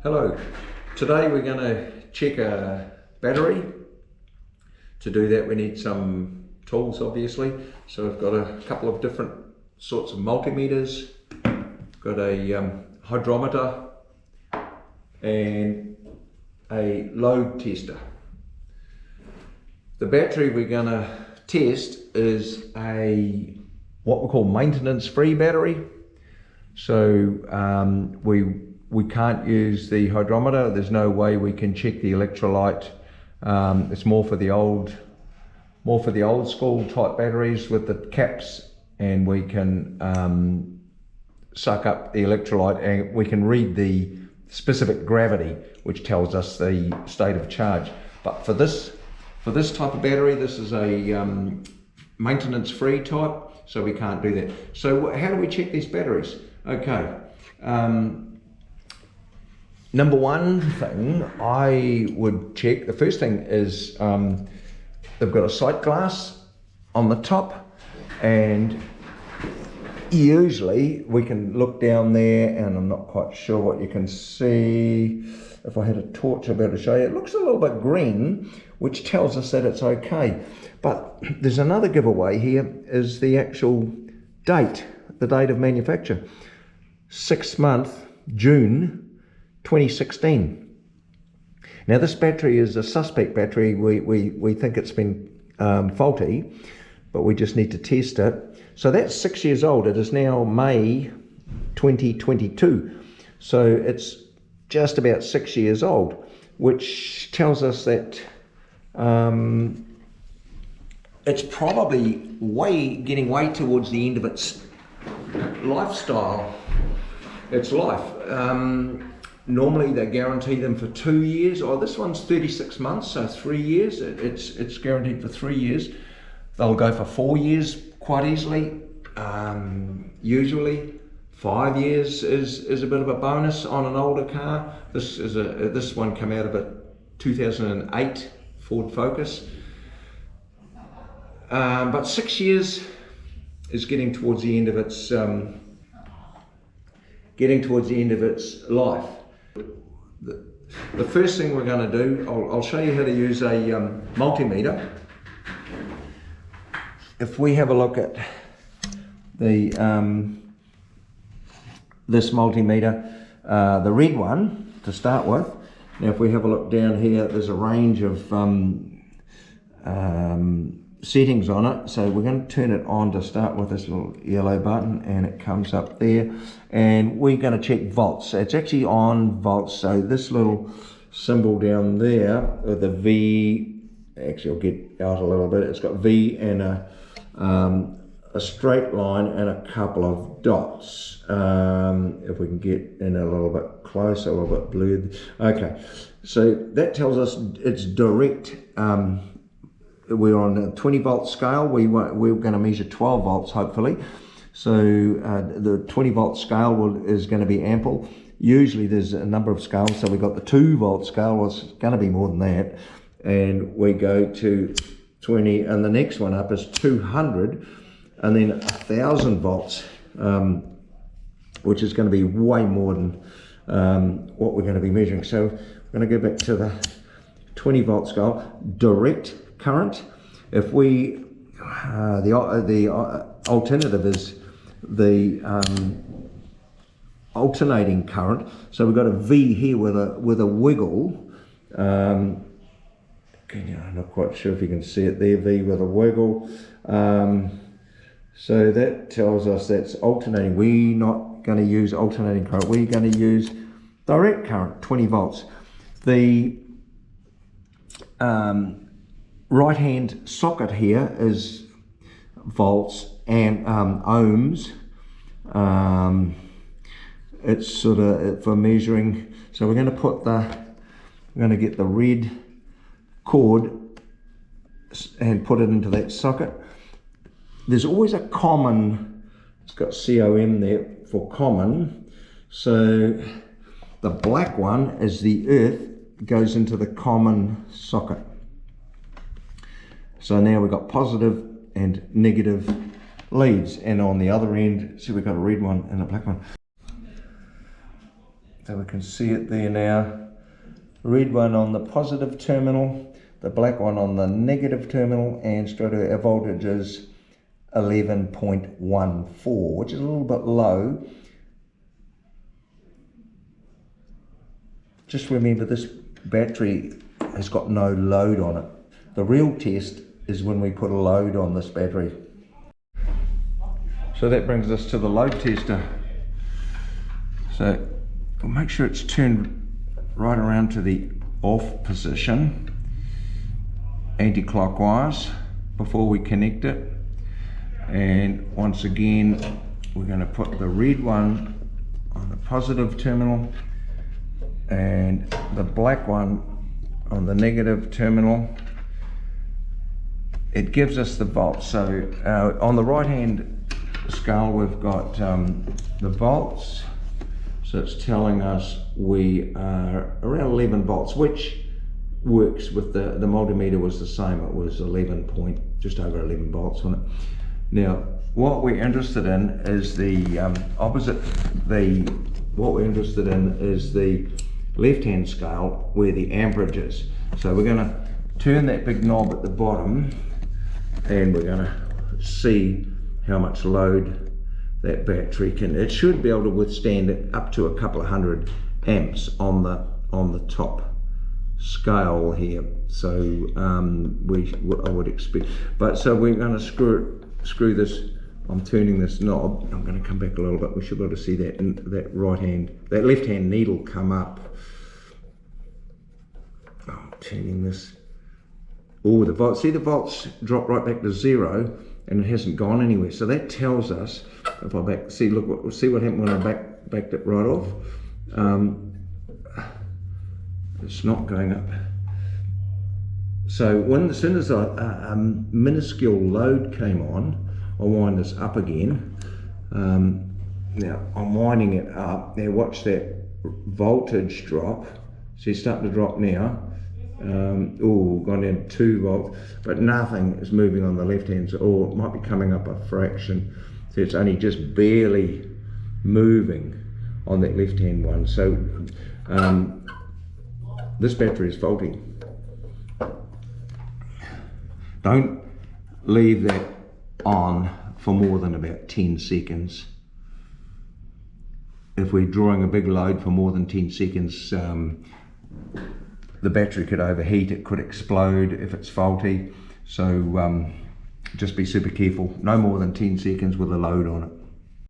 Hello, today we're going to check a battery. To do that we need some tools obviously, so we've got a couple of different sorts of multimeters, got a hydrometer and a load tester. The battery we're going to test is a what we call maintenance free battery, so we can't use the hydrometer. There's no way we can check the electrolyte. It's more for the old school type batteries with the caps, and we can suck up the electrolyte and we can read the specific gravity, which tells us the state of charge. But for this type of battery, this is a maintenance free type, so we can't do that. So how do we check these batteries? Okay. Number one thing I would check, the first thing is they've got a sight glass on the top, and usually we can look down there, and I'm not quite sure what you can see. If I had a torch I'd be able to show you. It looks a little bit green, which tells us that it's okay. But there's another giveaway here, is the actual date, the date of manufacture. 6th month, June 2016. Now this battery is a suspect battery. We think it's been faulty, but we just need to test it. So that's 6 years old. It is now May 2022. So it's just about 6 years old, which tells us that it's probably getting way towards the end of its lifestyle, its life. Normally they guarantee them for 2 years. Oh, this one's 36 months, so 3 years. It's guaranteed for 3 years. They'll go for 4 years quite easily. Usually 5 years is a bit of a bonus on an older car. This one came out of a 2008 Ford Focus. But 6 years is getting towards the end of its life. The first thing we're going to do, I'll show you how to use a multimeter. If we have a look at the this multimeter, the red one to start with. Now if we have a look down here, there's a range of settings on it, so we're going to turn it on to start with, this little yellow button, and it comes up there, and we're going to check volts. It's actually on volts, so this little symbol down there with the V, actually I'll get out a little bit, it's got V and a straight line and a couple of dots. If we can get in a little bit closer, a little bit blurred. Okay, so that tells us it's direct. We're on a 20 volt scale. We're going to measure 12 volts hopefully. So the 20 volt scale is going to be ample. Usually there's a number of scales, so we've got the 2 volt scale, well, it's going to be more than that. And we go to 20, and the next one up is 200, and then 1000 volts, which is going to be way more than what we're going to be measuring. So we're going to go back to the 20 volt scale, direct current. If we the alternative is the alternating current. So we've got a V here with a wiggle. I'm not quite sure if you can see it there, V with a wiggle. So that tells us that's alternating. We're not going to use alternating current. We're going to use direct current, 20 volts. The right hand socket here is volts and ohms. It's sort of for measuring. So we're going to get the red cord and put it into that socket. There's always a common, it's got COM there for common. So the black one is the earth, goes into the common socket. So now we've got positive and negative leads, and on the other end, see, we've got a red one and a black one. So we can see it there now. Red one on the positive terminal, the black one on the negative terminal, and straight away our voltage is 11.14, which is a little bit low. Just remember, this battery has got no load on it. The real test is when we put a load on this battery. So that brings us to the load tester. So we'll make sure it's turned right around to the off position, anti-clockwise, before we connect it. And once again, we're going to put the red one on the positive terminal and the black one on the negative terminal. It gives us the volts. So on the right hand scale we've got the volts, so it's telling us we are around 11 volts, which works with the multimeter was the same. It was 11 point, just over 11 volts on it. Now what we're interested in is the opposite. What we're interested in is the left hand scale where the amperage is. So we're going to turn that big knob at the bottom and we're going to see how much load that battery can. It should be able to withstand it up to a couple of hundred amps on the top scale here. So I would expect. But so we're going to screw this. I'm turning this knob. I'm going to come back a little bit. We should be able to see that that left hand needle come up. I'm turning this. Oh, the volts. See, the volts drop right back to 0, and it hasn't gone anywhere. So that tells us, if I see what happened when I backed it right off. It's not going up. So as soon as a minuscule load came on, I'll wind this up again. Now I'm winding it up. Now watch that voltage drop. So it's starting to drop now. Gone down 2 volts, but nothing is moving on the left hand side, or it might be coming up a fraction. So it's only just barely moving on that left hand one. So this battery is faulty. Don't leave that on for more than about 10 seconds. If we're drawing a big load for more than 10 seconds, the battery could overheat, it could explode if it's faulty. So just be super careful, no more than 10 seconds with a load on it.